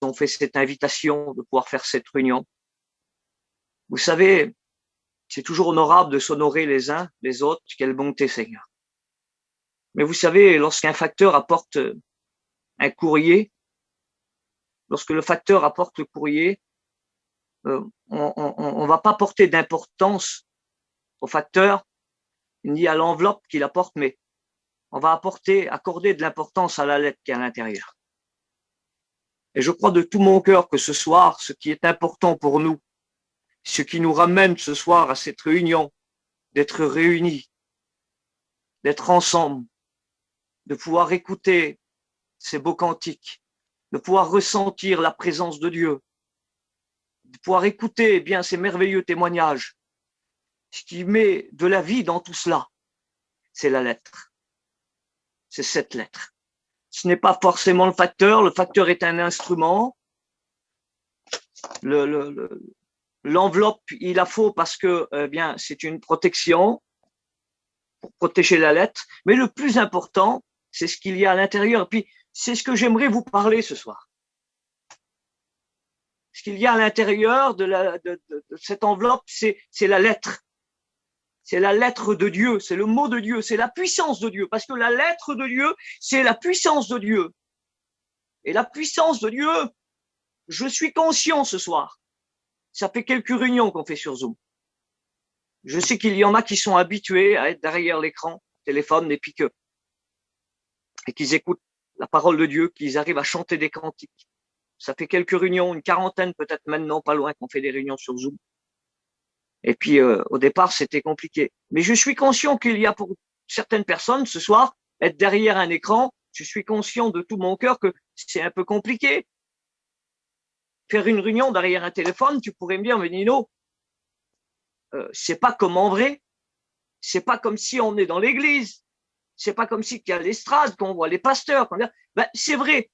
ont fait cette invitation de pouvoir faire cette réunion. Vous savez, c'est toujours honorable de s'honorer les uns les autres. Quelle bonté, Seigneur. Mais vous savez, lorsqu'un facteur apporte un courrier, lorsque le facteur apporte le courrier, on va pas porter d'importance au facteur ni à l'enveloppe qu'il apporte, mais on va accorder de l'importance à la lettre qui est à l'intérieur. Et je crois de tout mon cœur que ce soir, ce qui est important pour nous, ce qui nous ramène ce soir à cette réunion, d'être réunis, d'être ensemble, de pouvoir écouter ces beaux cantiques, de pouvoir ressentir la présence de Dieu, de pouvoir écouter bien ces merveilleux témoignages. Ce qui met de la vie dans tout cela, c'est la lettre. C'est cette lettre. Ce n'est pas forcément le facteur est un instrument. L'enveloppe, il la faut parce que bien c'est une protection pour protéger la lettre, mais le plus important, c'est ce qu'il y a à l'intérieur. Et puis, c'est ce que j'aimerais vous parler ce soir. Ce qu'il y a à l'intérieur de cette enveloppe, c'est la lettre. C'est la lettre de Dieu, c'est le mot de Dieu, c'est la puissance de Dieu. Parce que la lettre de Dieu, c'est la puissance de Dieu. Et la puissance de Dieu, je suis conscient ce soir. Ça fait quelques réunions qu'on fait sur Zoom. Je sais qu'il y en a qui sont habitués à être derrière l'écran, téléphone, et puis et qu'ils écoutent la parole de Dieu, qu'ils arrivent à chanter des cantiques. Ça fait quelques réunions, une quarantaine peut-être maintenant, pas loin, qu'on fait des réunions sur Zoom. Et puis, au départ, c'était compliqué. Mais je suis conscient qu'il y a pour certaines personnes, ce soir, être derrière un écran, je suis conscient de tout mon cœur que c'est un peu compliqué. Faire une réunion derrière un téléphone, tu pourrais me dire, mais Nino, c'est pas comme en vrai. C'est pas comme si on est dans l'église. C'est pas comme si qu'il y a l'estrade, qu'on voit les pasteurs. Ben, c'est vrai.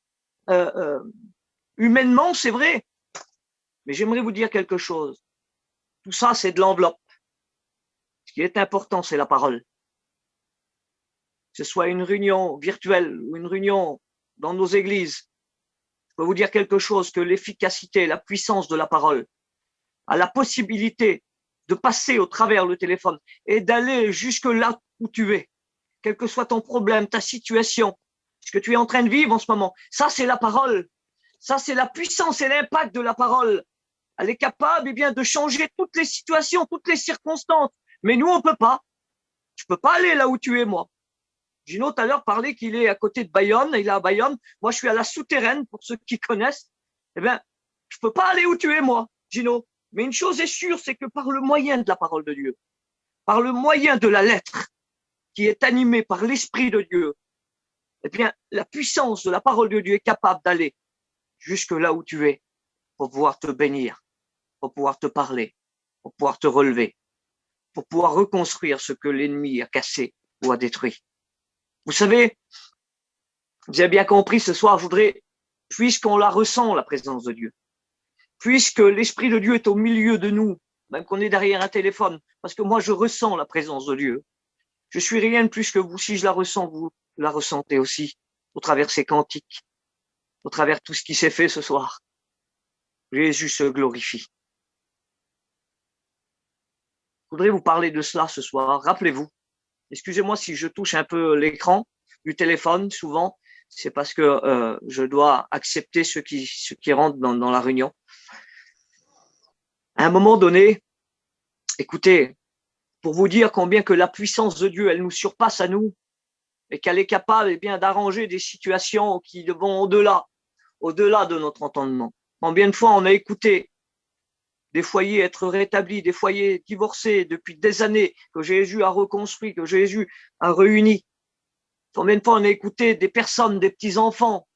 Humainement, c'est vrai. Mais j'aimerais vous dire quelque chose. Tout ça, c'est de l'enveloppe. Ce qui est important, c'est la parole. Que ce soit une réunion virtuelle ou une réunion dans nos églises, je peux vous dire quelque chose, que l'efficacité, la puissance de la parole a la possibilité de passer au travers le téléphone et d'aller jusque là où tu es. Quel que soit ton problème, ta situation, ce que tu es en train de vivre en ce moment. Ça, c'est la parole. Ça, c'est la puissance et l'impact de la parole. Elle est capable, eh bien, de changer toutes les situations, toutes les circonstances. Mais nous, on peut pas. Je peux pas aller là où tu es, moi. Gino, tout à l'heure, parlait qu'il est à côté de Bayonne. Il est à Bayonne. Moi, je suis à la souterraine, pour ceux qui connaissent. Eh bien, je peux pas aller où tu es, moi, Gino. Mais une chose est sûre, c'est que par le moyen de la parole de Dieu, par le moyen de la lettre, qui est animée par l'Esprit de Dieu, eh bien, la puissance de la parole de Dieu est capable d'aller jusque là où tu es pour pouvoir te bénir, pour pouvoir te parler, pour pouvoir te relever, pour pouvoir reconstruire ce que l'ennemi a cassé ou a détruit. Vous savez, vous avez bien compris ce soir, je voudrais, puisqu'on la ressent, la présence de Dieu, puisque l'Esprit de Dieu est au milieu de nous, même qu'on est derrière un téléphone, parce que moi je ressens la présence de Dieu. Je suis rien de plus que vous. Si je la ressens, vous la ressentez aussi, au travers ces cantiques, au travers tout ce qui s'est fait ce soir. Jésus se glorifie. Je voudrais vous parler de cela ce soir. Rappelez-vous, excusez-moi si je touche un peu l'écran du téléphone, souvent, c'est parce que je dois accepter ceux qui rentrent dans la réunion. À un moment donné, écoutez, pour vous dire combien que la puissance de Dieu, elle nous surpasse à nous, et qu'elle est capable eh bien d'arranger des situations qui vont au-delà de notre entendement. Combien de fois on a écouté des foyers être rétablis, des foyers divorcés depuis des années, que Jésus a reconstruit, que Jésus a réuni. Combien de fois on a écouté des personnes, des petits-enfants,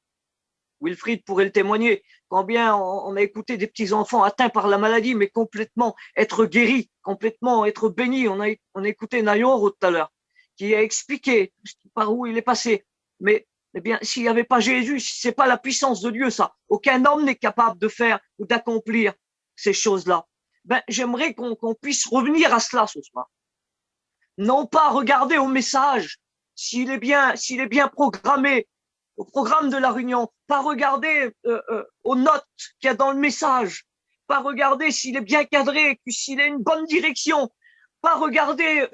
Wilfried pourrait le témoigner, combien on a écouté des petits-enfants atteints par la maladie, mais complètement être guéris, complètement être bénis. On a écouté Nayoro tout à l'heure, qui a expliqué par où il est passé. Mais eh bien, s'il n'y avait pas Jésus, si c'est pas la puissance de Dieu, ça, aucun homme n'est capable de faire ou d'accomplir ces choses-là. Ben, j'aimerais qu'on puisse revenir à cela ce soir. Non pas regarder au message, s'il est bien programmé, au programme de la réunion, pas regarder aux notes qu'il y a dans le message, pas regarder s'il est bien cadré, s'il a une bonne direction, pas regarder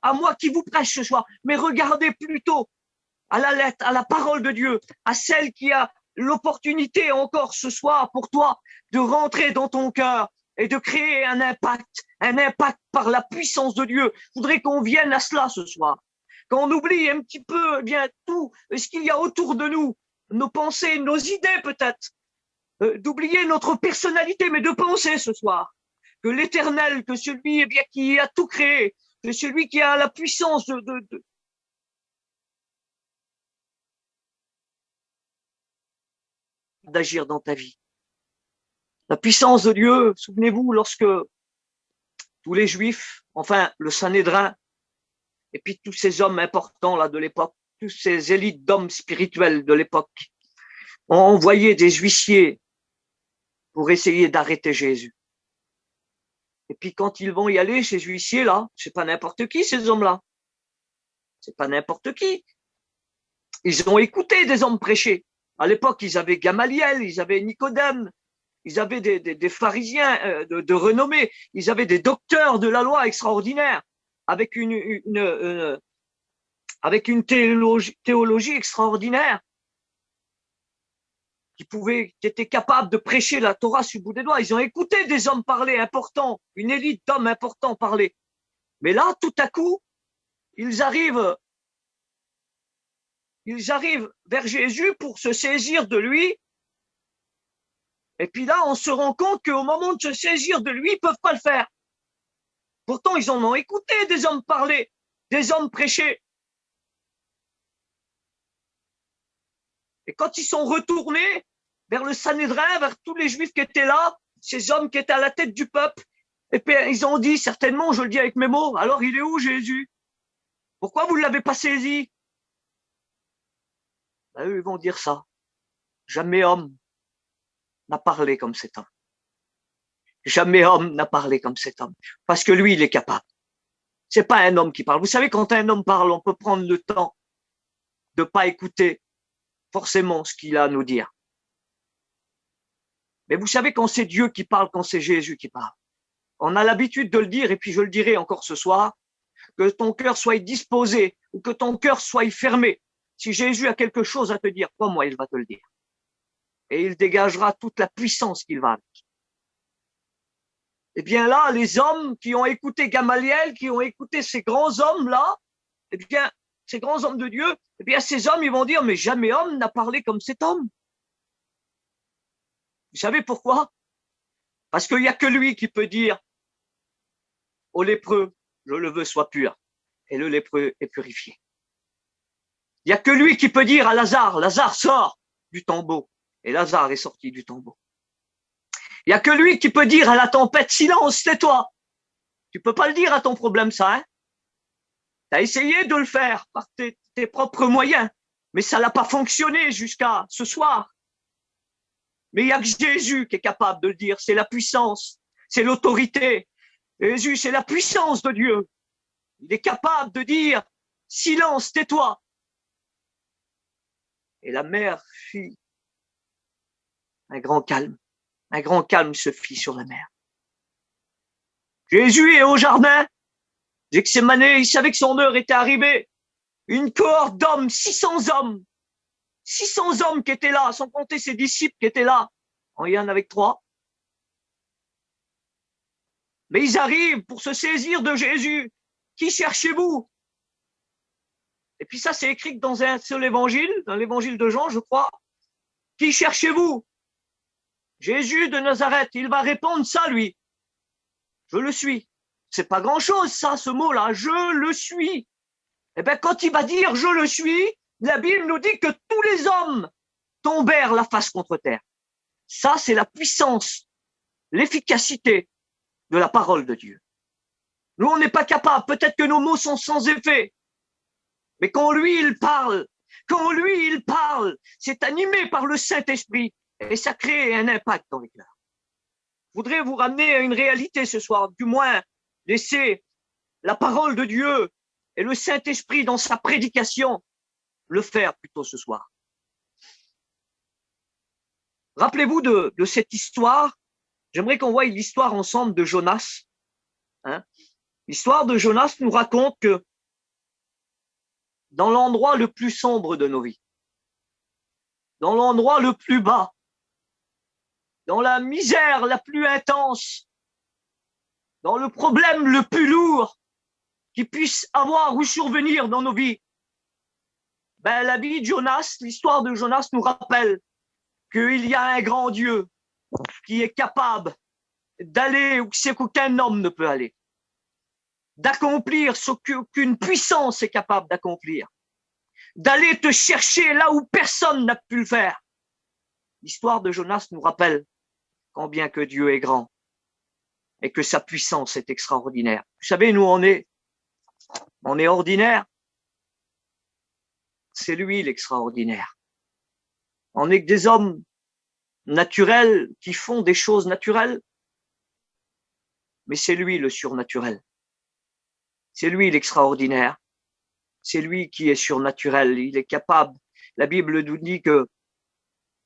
à moi qui vous prêche ce soir, mais regardez plutôt à la lettre, à la parole de Dieu, à celle qui a l'opportunité encore ce soir pour toi de rentrer dans ton cœur et de créer un impact par la puissance de Dieu. Je voudrais qu'on vienne à cela ce soir. Quand on oublie un petit peu bien tout ce qu'il y a autour de nous, nos pensées, nos idées peut-être, d'oublier notre personnalité, mais de penser ce soir que l'Éternel, que celui bien qui a tout créé, que celui qui a la puissance d'agir dans ta vie. La puissance de Dieu, souvenez-vous, lorsque tous les Juifs, enfin le Sanhédrin, et puis tous ces hommes importants là de l'époque, tous ces élites d'hommes spirituels de l'époque, ont envoyé des huissiers pour essayer d'arrêter Jésus. Et puis quand ils vont y aller, ces huissiers-là, c'est pas n'importe qui ces hommes-là, c'est pas n'importe qui. Ils ont écouté des hommes prêcher. À l'époque, ils avaient Gamaliel, ils avaient Nicodème, ils avaient des pharisiens de renommée, ils avaient des docteurs de la loi extraordinaires, avec avec une théologie extraordinaire, qui étaient capables de prêcher la Torah sur le bout des doigts. Ils ont écouté des hommes parler importants, une élite d'hommes importants parler. Mais là, tout à coup, ils arrivent vers Jésus pour se saisir de lui. Et puis là, on se rend compte qu'au moment de se saisir de lui, ils peuvent pas le faire. Pourtant, ils en ont écouté des hommes parler, des hommes prêcher. Et quand ils sont retournés vers le Sanhédrin, vers tous les Juifs qui étaient là, ces hommes qui étaient à la tête du peuple, et puis ils ont dit, certainement, je le dis avec mes mots, alors il est où Jésus? Pourquoi vous ne l'avez pas saisi? Ben, eux, ils vont dire ça. Jamais homme n'a parlé comme cet homme. Jamais homme n'a parlé comme cet homme. Parce que lui, il est capable. C'est pas un homme qui parle. Vous savez, quand un homme parle, on peut prendre le temps de pas écouter forcément ce qu'il a à nous dire. Mais vous savez, quand c'est Dieu qui parle, quand c'est Jésus qui parle, on a l'habitude de le dire, et puis je le dirai encore ce soir, que ton cœur soit disposé ou que ton cœur soit fermé. Si Jésus a quelque chose à te dire, crois-moi, il va te le dire. Et il dégagera toute la puissance qu'il va avec. Eh bien là, les hommes qui ont écouté Gamaliel, qui ont écouté ces grands hommes-là, eh bien, ces grands hommes de Dieu, eh bien, ces hommes, ils vont dire, mais jamais homme n'a parlé comme cet homme. Vous savez pourquoi? Parce qu'il n'y a que lui qui peut dire au lépreux, je le veux, sois pur. Et le lépreux est purifié. Il n'y a que lui qui peut dire à Lazare, Lazare sort du tombeau. Et Lazare est sorti du tombeau. Il n'y a que lui qui peut dire à la tempête, silence, tais-toi. Tu peux pas le dire à ton problème, ça, hein? Tu as essayé de le faire par tes propres moyens, mais ça n'a pas fonctionné jusqu'à ce soir. Mais il n'y a que Jésus qui est capable de le dire. C'est la puissance, c'est l'autorité. Jésus, c'est la puissance de Dieu. Il est capable de dire, silence, tais-toi. Et la mer fit un grand calme. Un grand calme se fit sur la mer. Jésus est au jardin. Gethsémane, il savait que son heure était arrivée. Une cohorte d'hommes, 600 hommes. 600 hommes qui étaient là, sans compter ses disciples qui étaient là. Il y en avait 3. Mais ils arrivent pour se saisir de Jésus. Qui cherchez-vous? Et puis ça, c'est écrit dans un seul évangile, dans l'évangile de Jean, je crois. Qui cherchez-vous? Jésus de Nazareth. Il va répondre ça, lui. Je le suis. C'est pas grand-chose, ça, ce mot-là. Je le suis. Eh bien, quand il va dire je le suis, la Bible nous dit que tous les hommes tombèrent la face contre terre. Ça, c'est la puissance, l'efficacité de la parole de Dieu. Nous, on n'est pas capable. Peut-être que nos mots sont sans effet. Mais quand lui, il parle, c'est animé par le Saint-Esprit et ça crée un impact dans les cœurs. Je voudrais vous ramener à une réalité ce soir, du moins laisser la parole de Dieu et le Saint-Esprit dans sa prédication le faire plutôt ce soir. Rappelez-vous de cette histoire. J'aimerais qu'on voie l'histoire ensemble de Jonas. Hein. L'histoire de Jonas nous raconte que dans l'endroit le plus sombre de nos vies, dans l'endroit le plus bas, dans la misère la plus intense, dans le problème le plus lourd qui puisse avoir ou survenir dans nos vies, ben, la vie de Jonas, l'histoire de Jonas nous rappelle qu'il y a un grand Dieu qui est capable d'aller où c'est qu'aucun homme ne peut aller, d'accomplir ce qu'aucune puissance est capable d'accomplir, d'aller te chercher là où personne n'a pu le faire. L'histoire de Jonas nous rappelle combien que Dieu est grand et que sa puissance est extraordinaire. Vous savez, nous, on est ordinaire. C'est lui l'extraordinaire. On n'est que des hommes naturels qui font des choses naturelles, mais c'est lui le surnaturel. C'est lui l'extraordinaire. C'est lui qui est surnaturel. Il est capable. La Bible nous dit que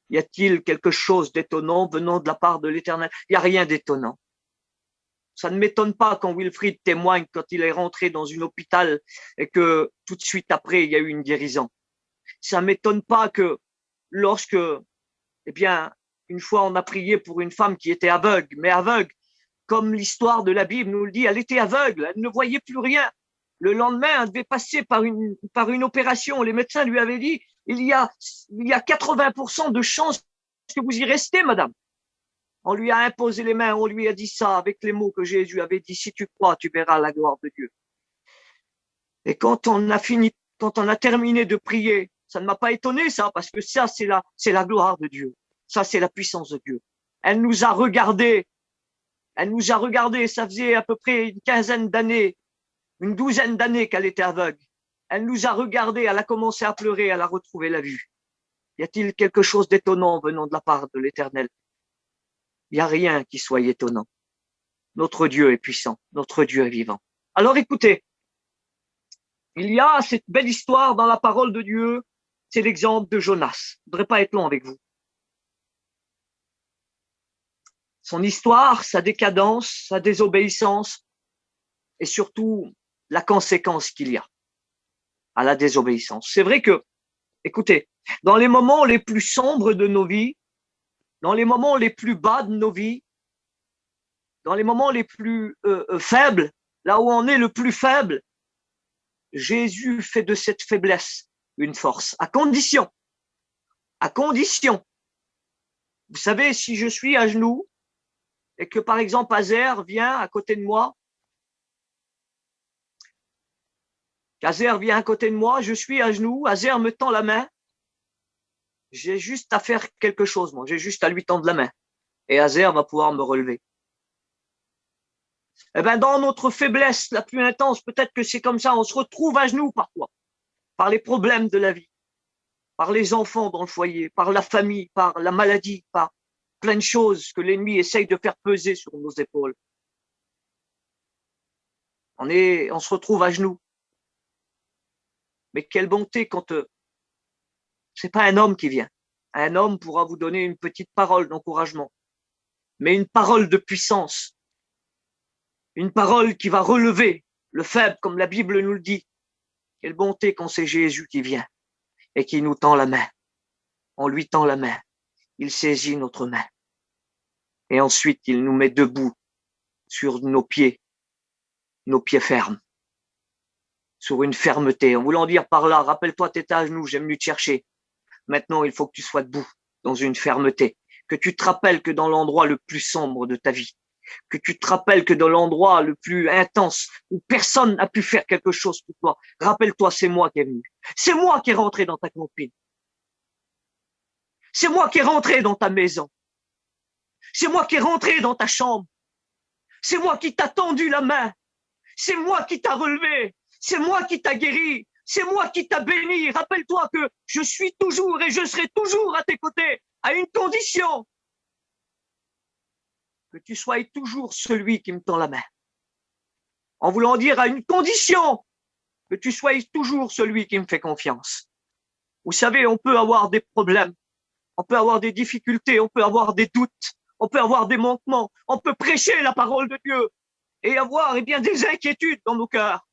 y a-t-il quelque chose d'étonnant venant de la part de l'Éternel? Il n'y a rien d'étonnant. Ça ne m'étonne pas quand Wilfried témoigne quand il est rentré dans un hôpital et que tout de suite après, il y a eu une guérison. Ça ne m'étonne pas que lorsque, eh bien, une fois on a prié pour une femme qui était aveugle, mais aveugle, comme l'histoire de la Bible nous le dit, elle était aveugle, elle ne voyait plus rien. Le lendemain, elle devait passer par une opération. Les médecins lui avaient dit, il y a 80% de chances que vous y restez, madame. On lui a imposé les mains, on lui a dit ça avec les mots que Jésus avait dit, si tu crois, tu verras la gloire de Dieu. Et quand on a terminé de prier, ça ne m'a pas étonné ça, parce que ça, c'est la gloire de Dieu. Ça, c'est la puissance de Dieu. Elle nous a regardés, ça faisait à peu près une douzaine d'années qu'elle était aveugle. Elle nous a regardés, elle a commencé à pleurer, elle a retrouvé la vue. Y a-t-il quelque chose d'étonnant venant de la part de l'Éternel? Il n'y a rien qui soit étonnant. Notre Dieu est puissant, notre Dieu est vivant. Alors écoutez, il y a cette belle histoire dans la parole de Dieu, c'est l'exemple de Jonas. Je ne voudrais pas être long avec vous. Son histoire, sa décadence, sa désobéissance et surtout la conséquence qu'il y a à la désobéissance. C'est vrai que, écoutez, dans les moments les plus sombres de nos vies, dans les moments les plus bas de nos vies, dans les moments les plus faibles, là où on est le plus faible, Jésus fait de cette faiblesse une force, à condition. Vous savez, si je suis à genoux et que par exemple Azer vient à côté de moi, je suis à genoux, Azer me tend la main, j'ai juste à faire quelque chose, moi. J'ai juste à lui tendre la main. Et Azer va pouvoir me relever. Eh ben, dans notre faiblesse la plus intense, peut-être que c'est comme ça, on se retrouve à genoux parfois, par les problèmes de la vie, par les enfants dans le foyer, par la famille, par la maladie, par plein de choses que l'ennemi essaye de faire peser sur nos épaules. On se retrouve à genoux. Mais quelle bonté quand c'est pas un homme qui vient. Un homme pourra vous donner une petite parole d'encouragement, mais une parole de puissance, une parole qui va relever le faible, comme la Bible nous le dit. Quelle bonté quand c'est Jésus qui vient et qui nous tend la main. On lui tend la main, il saisit notre main et ensuite il nous met debout sur nos pieds fermes, sur une fermeté. En voulant dire par là, rappelle-toi, t'es à genoux, j'ai venu te chercher. Maintenant, il faut que tu sois debout, dans une fermeté, que tu te rappelles que dans l'endroit le plus sombre de ta vie, que tu te rappelles que dans l'endroit le plus intense, où personne n'a pu faire quelque chose pour toi, rappelle-toi, c'est moi qui est venu. C'est moi qui est rentré dans ta campine. C'est moi qui est rentré dans ta maison. C'est moi qui est rentré dans ta chambre. C'est moi qui t'a tendu la main. C'est moi qui t'a relevé. C'est moi qui t'a guéri. C'est moi qui t'a béni. Rappelle-toi que je suis toujours et je serai toujours à tes côtés, à une condition. Que tu sois toujours celui qui me tend la main. En voulant dire à une condition, que tu sois toujours celui qui me fait confiance. Vous savez, on peut avoir des problèmes. On peut avoir des difficultés, on peut avoir des doutes, on peut avoir des manquements, on peut prêcher la parole de Dieu et avoir des inquiétudes dans nos cœurs.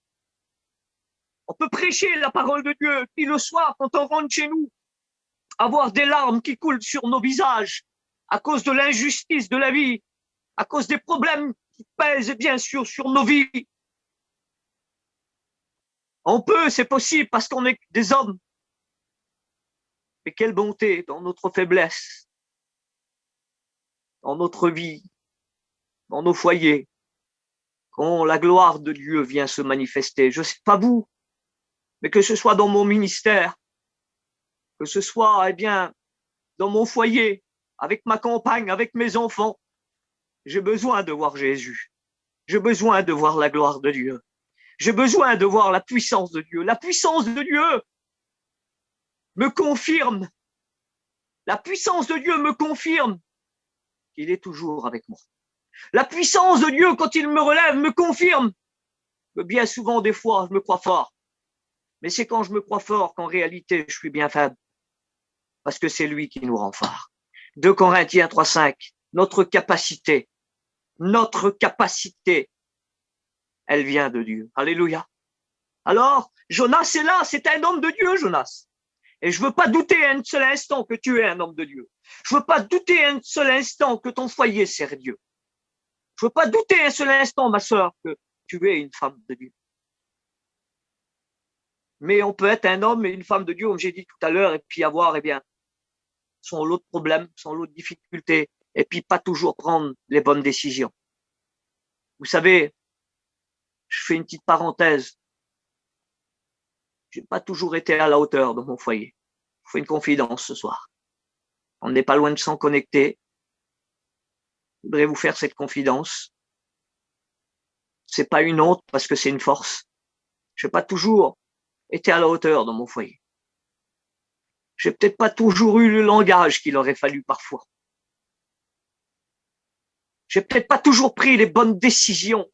On peut prêcher la parole de Dieu, puis le soir, quand on rentre chez nous, avoir des larmes qui coulent sur nos visages à cause de l'injustice de la vie, à cause des problèmes qui pèsent bien sûr sur nos vies. On peut, c'est possible parce qu'on est des hommes. Mais quelle bonté dans notre faiblesse, dans notre vie, dans nos foyers, quand la gloire de Dieu vient se manifester. Je ne sais pas vous, mais que ce soit dans mon ministère, que ce soit dans mon foyer, avec ma compagne, avec mes enfants, j'ai besoin de voir Jésus. J'ai besoin de voir la gloire de Dieu. J'ai besoin de voir la puissance de Dieu. La puissance de Dieu me confirme. La puissance de Dieu me confirme qu'il est toujours avec moi. La puissance de Dieu, quand il me relève, me confirme que bien souvent, des fois, je me crois fort. Mais c'est quand je me crois fort qu'en réalité, je suis bien faible. Parce que c'est lui qui nous rend forts. 2 Corinthiens 3,5, notre capacité, elle vient de Dieu. Alléluia. Alors, Jonas est là, c'est un homme de Dieu, Jonas. Et je veux pas douter un seul instant que tu es un homme de Dieu. Je veux pas douter un seul instant que ton foyer sert Dieu. Je veux pas douter un seul instant, ma sœur, que tu es une femme de Dieu. Mais on peut être un homme et une femme de Dieu, comme j'ai dit tout à l'heure, et puis avoir, son lot de problèmes, son lot de difficultés, et puis pas toujours prendre les bonnes décisions. Vous savez, je fais une petite parenthèse. J'ai pas toujours été à la hauteur de mon foyer. Je fais une confidence ce soir. On n'est pas loin de s'en connecter. Je voudrais vous faire cette confidence. C'est pas une honte parce que c'est une force. J'ai pas toujours été à la hauteur de mon foyer. J'ai peut-être pas toujours eu le langage qu'il aurait fallu parfois. J'ai peut-être pas toujours pris les bonnes décisions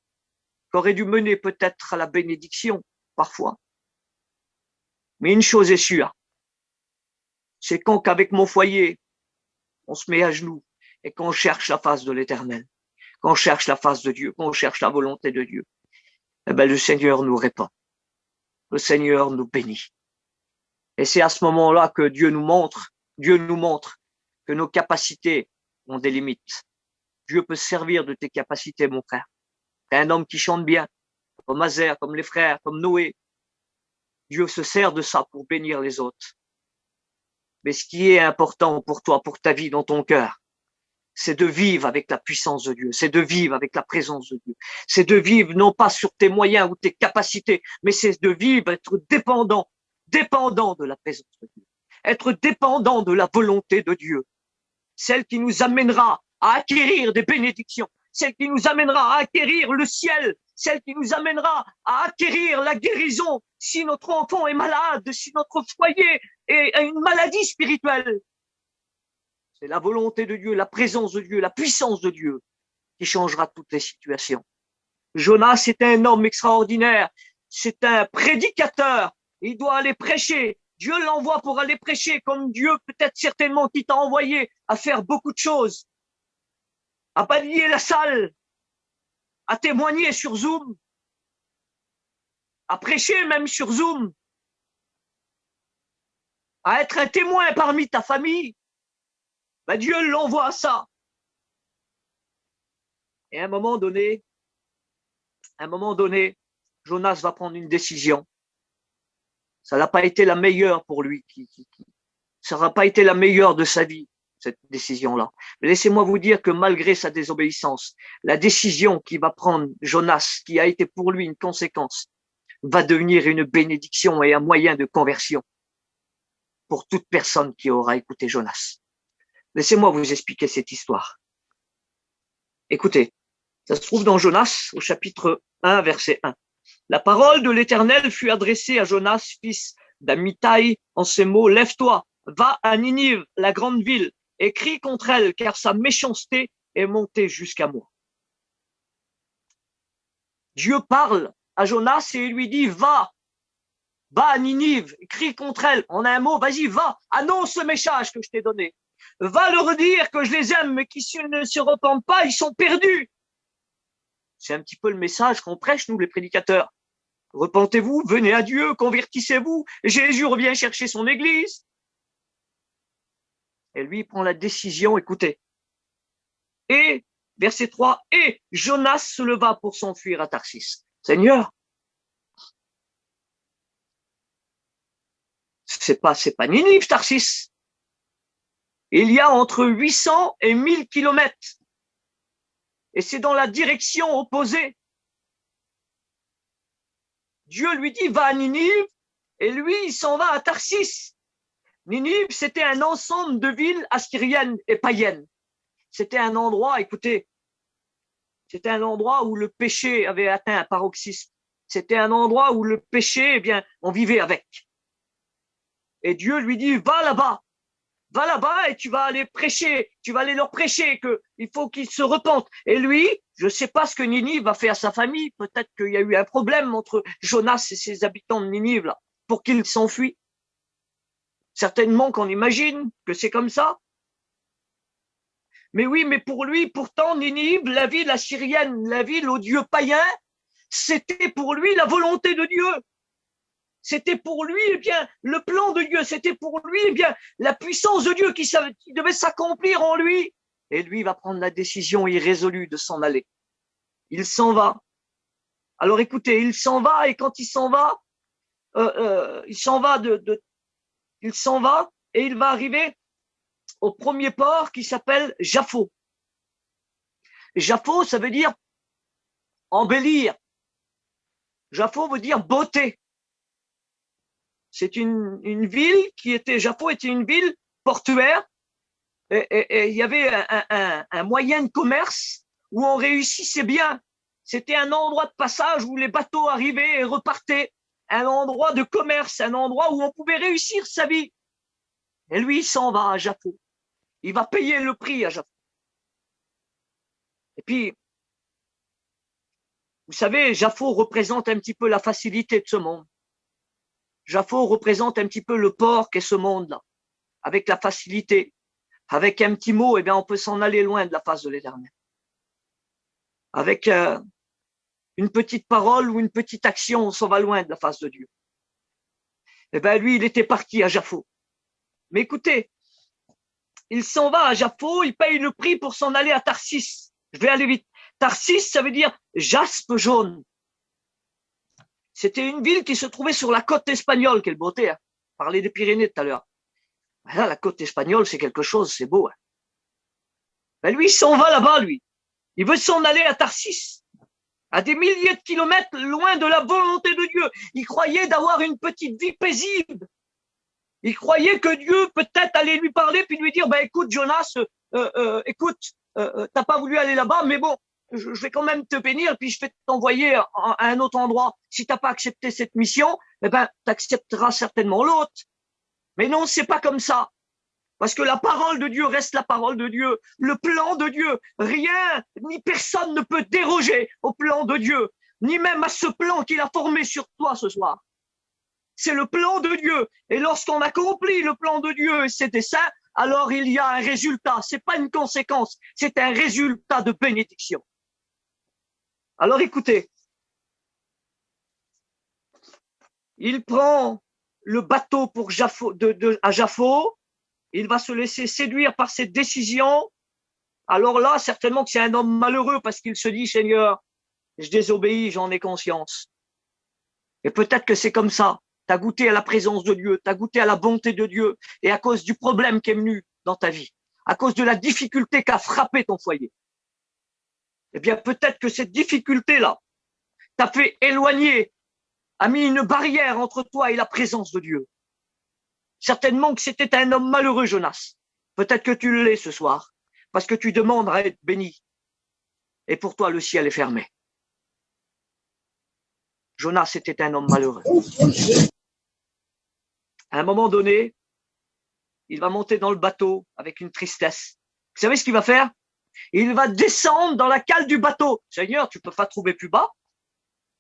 qui auraient dû mener peut-être à la bénédiction parfois. Mais une chose est sûre, c'est quand qu'avec mon foyer, on se met à genoux et qu'on cherche la face de l'Éternel, qu'on cherche la face de Dieu, qu'on cherche la volonté de Dieu, le Seigneur nous répond. Le Seigneur nous bénit. Et c'est à ce moment-là que Dieu nous montre que nos capacités ont des limites. Dieu peut se servir de tes capacités, mon frère. T'es un homme qui chante bien, comme Azer, comme les frères, comme Noé. Dieu se sert de ça pour bénir les autres. Mais ce qui est important pour toi, pour ta vie, dans ton cœur, c'est de vivre avec la puissance de Dieu, c'est de vivre avec la présence de Dieu, c'est de vivre non pas sur tes moyens ou tes capacités, mais c'est de vivre, être dépendant de la présence de Dieu, être dépendant de la volonté de Dieu, celle qui nous amènera à acquérir des bénédictions, celle qui nous amènera à acquérir le ciel, celle qui nous amènera à acquérir la guérison si notre enfant est malade, si notre foyer a une maladie spirituelle. C'est la volonté de Dieu, la présence de Dieu, la puissance de Dieu qui changera toutes les situations. Jonas est un homme extraordinaire, c'est un prédicateur, il doit aller prêcher. Dieu l'envoie pour aller prêcher, comme Dieu peut-être certainement qui t'a envoyé à faire beaucoup de choses, à balayer la salle, à témoigner sur Zoom, à prêcher même sur Zoom, à être un témoin parmi ta famille. Dieu l'envoie à ça. Et à un moment donné, Jonas va prendre une décision. Ça n'a pas été la meilleure pour lui. Ça n'aura pas été la meilleure de sa vie, cette décision-là. Mais laissez-moi vous dire que malgré sa désobéissance, la décision qu'il va prendre Jonas, qui a été pour lui une conséquence, va devenir une bénédiction et un moyen de conversion pour toute personne qui aura écouté Jonas. Laissez-moi vous expliquer cette histoire. Écoutez, ça se trouve dans Jonas, au chapitre 1, verset 1. La parole de l'Éternel fut adressée à Jonas, fils d'Amittai, en ces mots, « Lève-toi, va à Ninive, la grande ville, et crie contre elle, car sa méchanceté est montée jusqu'à moi. » Dieu parle à Jonas et il lui dit, va à Ninive, crie contre elle. En un mot, vas-y, va, annonce le message que je t'ai donné. Va leur dire que je les aime, mais qu'ils ne se repentent pas, ils sont perdus. C'est un petit peu le message qu'on prêche, nous, les prédicateurs. Repentez-vous, venez à Dieu, convertissez-vous. Jésus revient chercher son église. Et lui, il prend la décision, écoutez. Et, verset 3, et Jonas se leva pour s'enfuir à Tarsis. Seigneur, c'est pas Ninive, Tarsis. Il y a entre 800 et 1000 kilomètres. Et c'est dans la direction opposée. Dieu lui dit, va à Ninive, et lui, il s'en va à Tarsis. Ninive, c'était un ensemble de villes assyriennes et païennes. C'était un endroit, écoutez, c'était un endroit où le péché avait atteint un paroxysme. C'était un endroit où le péché, eh bien, on vivait avec. Et Dieu lui dit, va là-bas et tu vas aller prêcher, tu vas aller leur prêcher qu'il faut qu'ils se repentent. Et lui, je ne sais pas ce que Ninive va faire à sa famille, peut-être qu'il y a eu un problème entre Jonas et ses habitants de Ninive là, pour qu'ils s'enfuient. Certainement qu'on imagine que c'est comme ça. Mais oui, mais pour lui, pourtant, Ninive, la ville assyrienne, la ville aux dieux païens, c'était pour lui la volonté de Dieu. C'était pour lui, eh bien, le plan de Dieu. C'était pour lui, eh bien, la puissance de Dieu qui devait s'accomplir en lui. Et lui va prendre la décision irrésolue de s'en aller. Il s'en va. Alors écoutez, il s'en va et quand il s'en va, il s'en va et il va arriver au premier port qui s'appelle Jaffo. Jaffo, ça veut dire embellir. Jaffo veut dire beauté. C'est une ville qui était, Jaffo était une ville portuaire et il y avait un moyen de commerce où on réussissait bien. C'était un endroit de passage où les bateaux arrivaient et repartaient. Un endroit de commerce, un endroit où on pouvait réussir sa vie. Et lui, il s'en va à Jaffo. Il va payer le prix à Jaffo. Et puis, vous savez, Jaffo représente un petit peu la facilité de ce monde. Jaffo représente un petit peu le port qu'est ce monde-là, avec la facilité. Avec un petit mot, eh bien, on peut s'en aller loin de la face de l'Éternel. Avec une petite parole ou une petite action, on s'en va loin de la face de Dieu. Eh bien, lui, il était parti à Jaffo. Mais écoutez, il s'en va à Jaffo, il paye le prix pour s'en aller à Tarsis. Je vais aller vite. Tarsis, ça veut dire jaspe jaune. C'était une ville qui se trouvait sur la côte espagnole, quelle beauté, hein. Parler des Pyrénées tout à l'heure. Là, la côte espagnole, c'est quelque chose, c'est beau. Hein. Ben lui, il s'en va là-bas, lui. Il veut s'en aller à Tarsis, à des milliers de kilomètres loin de la volonté de Dieu. Il croyait d'avoir une petite vie paisible. Il croyait que Dieu peut-être allait lui parler puis lui dire, ben écoute Jonas, écoute, t'as pas voulu aller là-bas, mais bon, je vais quand même te bénir puis je vais t'envoyer à un autre endroit. Si t'as pas accepté cette mission, eh ben t'accepteras certainement l'autre. Mais non, c'est pas comme ça. Parce que la parole de Dieu reste la parole de Dieu. Le plan de Dieu, rien ni personne ne peut déroger au plan de Dieu, ni même à ce plan qu'il a formé sur toi ce soir. C'est le plan de Dieu. Et lorsqu'on accomplit le plan de Dieu et ses desseins, alors il y a un résultat. C'est pas une conséquence, c'est un résultat de bénédiction. Alors écoutez, il prend le bateau pour Jaffo, à Jaffo, il va se laisser séduire par cette décision. Alors là, certainement que c'est un homme malheureux parce qu'il se dit, Seigneur, je désobéis, j'en ai conscience. Et peut-être que c'est comme ça. Tu as goûté à la présence de Dieu, tu as goûté à la bonté de Dieu, et à cause du problème qui est venu dans ta vie, à cause de la difficulté qui a frappé ton foyer, eh bien peut-être que cette difficulté-là t'a fait éloigner, a mis une barrière entre toi et la présence de Dieu. Certainement que c'était un homme malheureux, Jonas. Peut-être que tu l'es ce soir, parce que tu demandes à être béni, et pour toi le ciel est fermé. Jonas était un homme malheureux. À un moment donné, il va monter dans le bateau avec une tristesse. Vous savez ce qu'il va faire? Il va descendre dans la cale du bateau. Seigneur, tu peux pas trouver plus bas.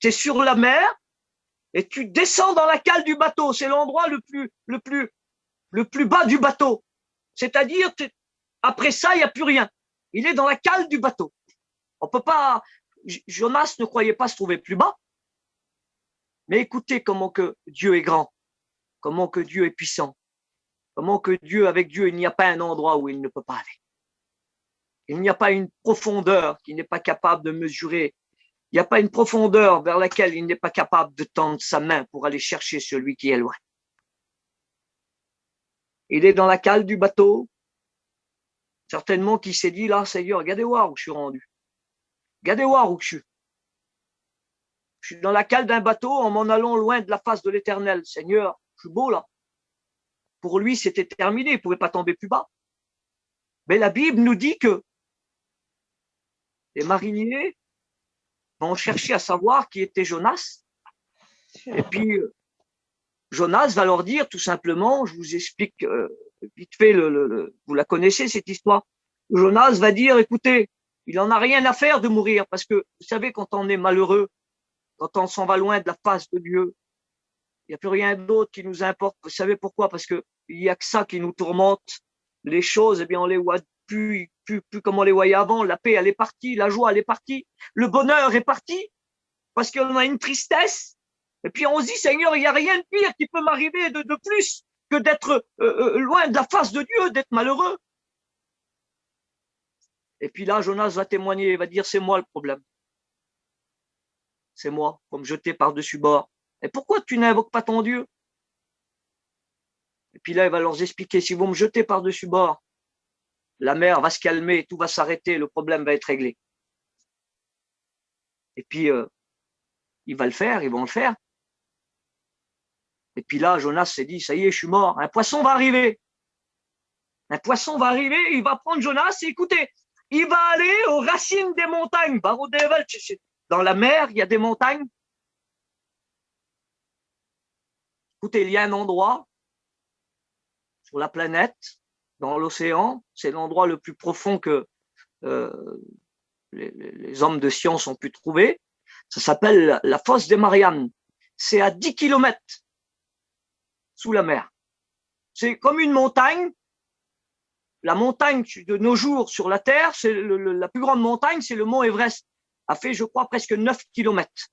Tu es sur la mer et tu descends dans la cale du bateau. C'est l'endroit le plus bas du bateau. C'est-à-dire, après ça, il n'y a plus rien. Il est dans la cale du bateau. On peut pas. Jonas ne croyait pas se trouver plus bas. Mais écoutez comment que Dieu est grand, comment que Dieu est puissant, comment que Dieu, avec Dieu, il n'y a pas un endroit où il ne peut pas aller. Il n'y a pas une profondeur qu'il n'est pas capable de mesurer. Il n'y a pas une profondeur vers laquelle il n'est pas capable de tendre sa main pour aller chercher celui qui est loin. Il est dans la cale du bateau. Certainement qu'il s'est dit, là, Seigneur, regardez voir où je suis rendu. Regardez voir où je suis. Je suis dans la cale d'un bateau en m'en allant loin de la face de l'Éternel. Seigneur, je suis beau là. Pour lui, c'était terminé. Il ne pouvait pas tomber plus bas. Mais la Bible nous dit que les mariniers vont chercher à savoir qui était Jonas. Et puis, Jonas va leur dire tout simplement, je vous explique vite fait, vous la connaissez cette histoire. Jonas va dire, écoutez, il n'en a rien à faire de mourir parce que vous savez, quand on est malheureux, quand on s'en va loin de la face de Dieu, il n'y a plus rien d'autre qui nous importe. Vous savez pourquoi? Parce que il n'y a que ça qui nous tourmente. Les choses, eh bien, on les voit plus comme on les voyait avant. La paix, elle est partie. La joie, elle est partie. Le bonheur est parti. Parce qu'on a une tristesse. Et puis on se dit, Seigneur, il n'y a rien de pire qui peut m'arriver de plus que d'être loin de la face de Dieu, d'être malheureux. Et puis là, Jonas va témoigner, il va dire, c'est moi le problème. C'est moi, pour me jeter par-dessus bord. Et pourquoi tu n'invoques pas ton Dieu? Et puis là, il va leur expliquer, si vous me jetez par-dessus bord, la mer va se calmer, tout va s'arrêter, le problème va être réglé. Et puis, il va le faire, ils vont le faire. Et puis là, Jonas s'est dit, ça y est, je suis mort. Un poisson va arriver. Un poisson va arriver, il va prendre Jonas et écoutez, il va aller aux racines des montagnes. Dans la mer, il y a des montagnes. Écoutez, il y a un endroit sur la planète, dans l'océan, c'est l'endroit le plus profond que les hommes de science ont pu trouver. Ça s'appelle la fosse des Mariannes. C'est à 10 kilomètres sous la mer. C'est comme une montagne. La montagne de nos jours sur la Terre, c'est la plus grande montagne, c'est le mont Everest. A fait, je crois, presque 9 kilomètres.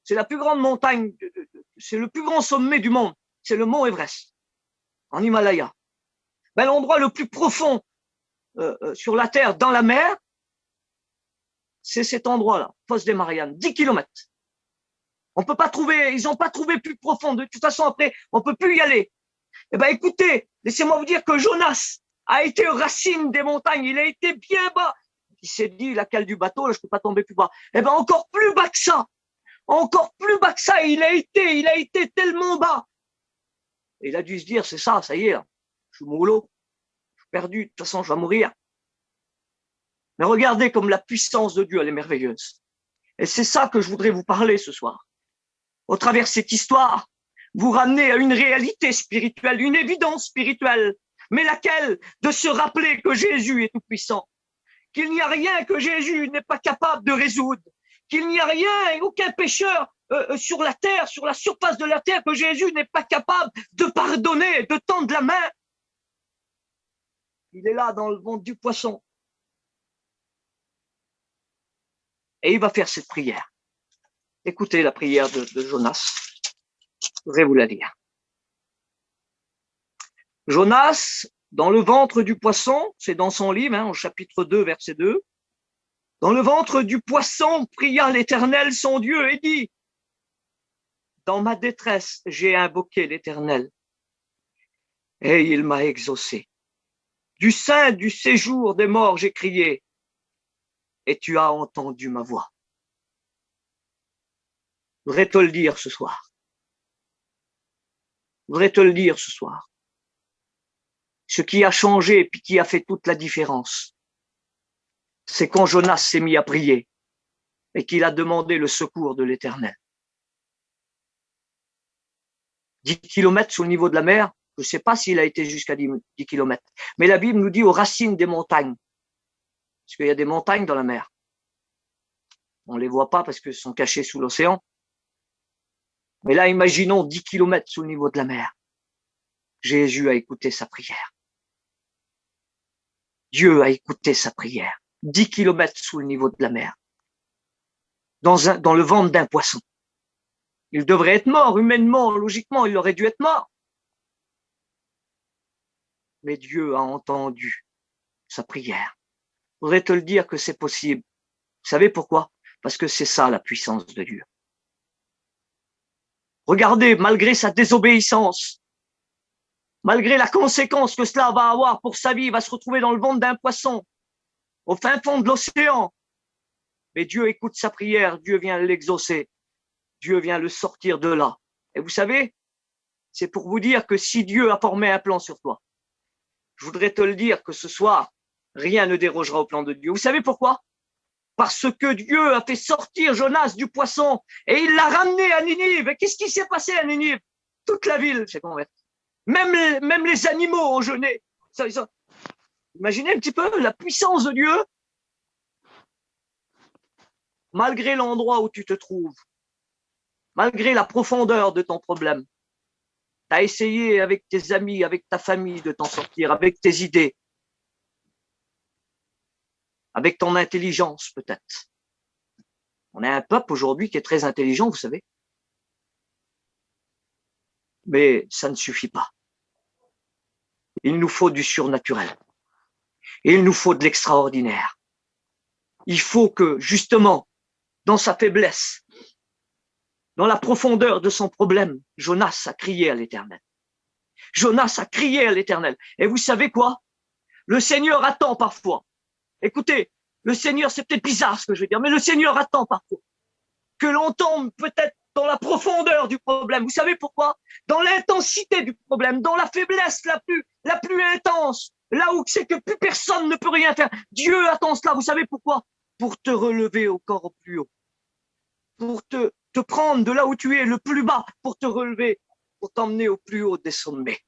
C'est la plus grande montagne, c'est le plus grand sommet du monde. C'est le mont Everest, en Himalaya. Ben, l'endroit le plus profond sur la Terre, dans la mer, c'est cet endroit-là, fosse des Mariannes, 10 kilomètres. On peut pas trouver, ils n'ont pas trouvé plus profond. De toute façon, après, on peut plus y aller. Eh ben, écoutez, laissez-moi vous dire que Jonas a été aux racines des montagnes. Il a été bien bas. Il s'est dit, la cale du bateau, là, je peux pas tomber plus bas. Eh ben, encore plus bas que ça. Encore plus bas que ça. Il a été tellement bas. Et il a dû se dire, c'est ça, ça y est, là. Je suis mollo. Je suis perdu. De toute façon, je vais mourir. Mais regardez comme la puissance de Dieu, elle est merveilleuse. Et c'est ça que je voudrais vous parler ce soir. Au travers de cette histoire, vous ramenez à une réalité spirituelle, une évidence spirituelle, mais laquelle? De se rappeler que Jésus est tout puissant, qu'il n'y a rien que Jésus n'est pas capable de résoudre, qu'il n'y a rien, aucun pécheur sur la terre, sur la surface de la terre, que Jésus n'est pas capable de pardonner, de tendre la main. Il est là dans le ventre du poisson. Et il va faire cette prière. Écoutez la prière de Jonas. Je vais vous la dire. Jonas, dans le ventre du poisson, c'est dans son livre, au chapitre 2, verset 2. Dans le ventre du poisson, pria l'Éternel son Dieu et dit, dans ma détresse, j'ai invoqué l'Éternel et il m'a exaucé. Du sein du séjour des morts, j'ai crié et tu as entendu ma voix. Je voudrais te le dire ce soir. Je voudrais te le dire ce soir. Ce qui a changé et puis qui a fait toute la différence, c'est quand Jonas s'est mis à prier et qu'il a demandé le secours de l'Éternel. 10 kilomètres sous le niveau de la mer, je ne sais pas s'il a été jusqu'à 10 kilomètres, mais la Bible nous dit aux racines des montagnes, parce qu'il y a des montagnes dans la mer. On ne les voit pas parce qu'elles sont cachées sous l'océan. Mais là, imaginons 10 kilomètres sous le niveau de la mer. Jésus a écouté sa prière. Dieu a écouté sa prière. 10 kilomètres sous le niveau de la mer. Dans le ventre d'un poisson. Il devrait être mort, humainement, logiquement, il aurait dû être mort. Mais Dieu a entendu sa prière. Je voudrais te le dire que c'est possible. Vous savez pourquoi? Parce que c'est ça la puissance de Dieu. Regardez, malgré sa désobéissance, malgré la conséquence que cela va avoir pour sa vie, il va se retrouver dans le ventre d'un poisson, au fin fond de l'océan. Mais Dieu écoute sa prière, Dieu vient l'exaucer, Dieu vient le sortir de là. Et vous savez, c'est pour vous dire que si Dieu a formé un plan sur toi, je voudrais te le dire que ce soir, rien ne dérogera au plan de Dieu. Vous savez pourquoi? Parce que Dieu a fait sortir Jonas du poisson et il l'a ramené à Ninive. Et qu'est-ce qui s'est passé à Ninive? Toute la ville s'est convertie. Même les animaux ont jeûné. Imaginez un petit peu la puissance de Dieu. Malgré l'endroit où tu te trouves, malgré la profondeur de ton problème, tu as essayé avec tes amis, avec ta famille de t'en sortir, avec tes idées, avec ton intelligence peut-être. On a un peuple aujourd'hui qui est très intelligent, vous savez. Mais ça ne suffit pas. Il nous faut du surnaturel. Et il nous faut de l'extraordinaire. Il faut que, justement, dans sa faiblesse, dans la profondeur de son problème, Jonas a crié à l'Éternel. Jonas a crié à l'Éternel. Et vous savez quoi? Le Seigneur attend parfois. Écoutez, le Seigneur, c'est peut-être bizarre ce que je vais dire, mais le Seigneur attend parfois que l'on tombe peut-être dans la profondeur du problème. Vous savez pourquoi? Dans l'intensité du problème, dans la faiblesse la plus intense, là où c'est que plus personne ne peut rien faire. Dieu attend cela. Vous savez pourquoi? Pour te relever encore plus haut. Pour te prendre de là où tu es, le plus bas, pour te relever, pour t'emmener au plus haut des sommets,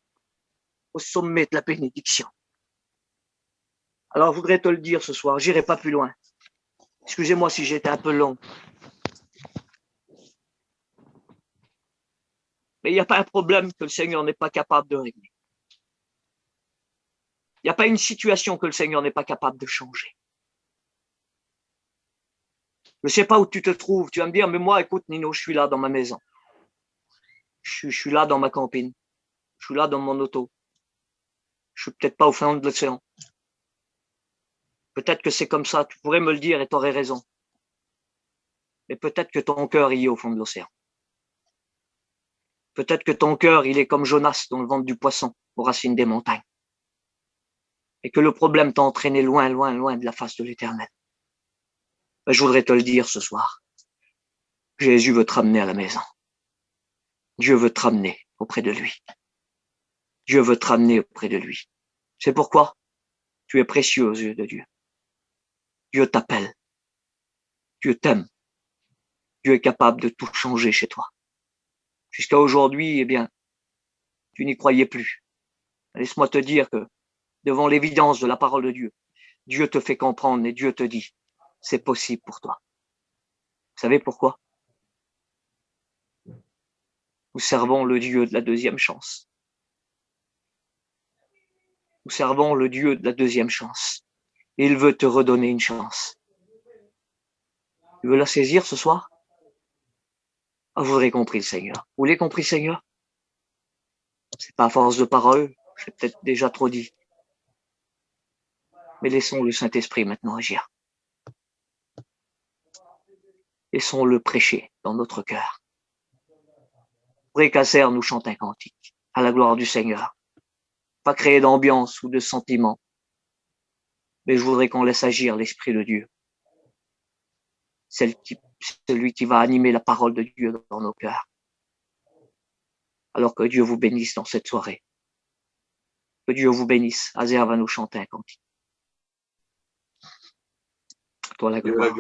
au sommet de la bénédiction. Alors, je voudrais te le dire ce soir, j'irai pas plus loin. Excusez-moi si j'étais un peu long. Mais il n'y a pas un problème que le Seigneur n'est pas capable de régler. Il n'y a pas une situation que le Seigneur n'est pas capable de changer. Je ne sais pas où tu te trouves. Tu vas me dire, mais moi, écoute, Nino, je suis là dans ma maison. Je suis là dans ma campine. Je suis là dans mon auto. Je suis peut-être pas au fond de l'océan. Peut-être que c'est comme ça. Tu pourrais me le dire et tu aurais raison. Mais peut-être que ton cœur y est au fond de l'océan. Peut-être que ton cœur, il est comme Jonas dans le ventre du poisson, aux racines des montagnes. Et que le problème t'a entraîné loin, loin, loin de la face de l'Éternel. Ben, je voudrais te le dire ce soir. Jésus veut te ramener à la maison. Dieu veut te ramener auprès de lui. Dieu veut te ramener auprès de lui. C'est pourquoi tu es précieux aux yeux de Dieu. Dieu t'appelle. Dieu t'aime. Dieu est capable de tout changer chez toi. Jusqu'à aujourd'hui, eh bien, tu n'y croyais plus. Laisse-moi te dire que devant l'évidence de la parole de Dieu, Dieu te fait comprendre et Dieu te dit, c'est possible pour toi. Vous savez pourquoi? Nous servons le Dieu de la deuxième chance. Nous servons le Dieu de la deuxième chance. Et il veut te redonner une chance. Tu veux la saisir ce soir? Ah, vous aurez compris le Seigneur. Vous l'avez compris, Seigneur? C'est pas à force de parole, j'ai peut-être déjà trop dit. Mais laissons le Saint-Esprit maintenant agir. Laissons-le prêcher dans notre cœur. Précasser nous chante un cantique à la gloire du Seigneur. Pas créer d'ambiance ou de sentiments. Mais je voudrais qu'on laisse agir l'Esprit de Dieu. Celui qui va animer la parole de Dieu dans nos cœurs. Alors que Dieu vous bénisse dans cette soirée. Que Dieu vous bénisse. Azer va nous chanter un cantique. Toi la gloire.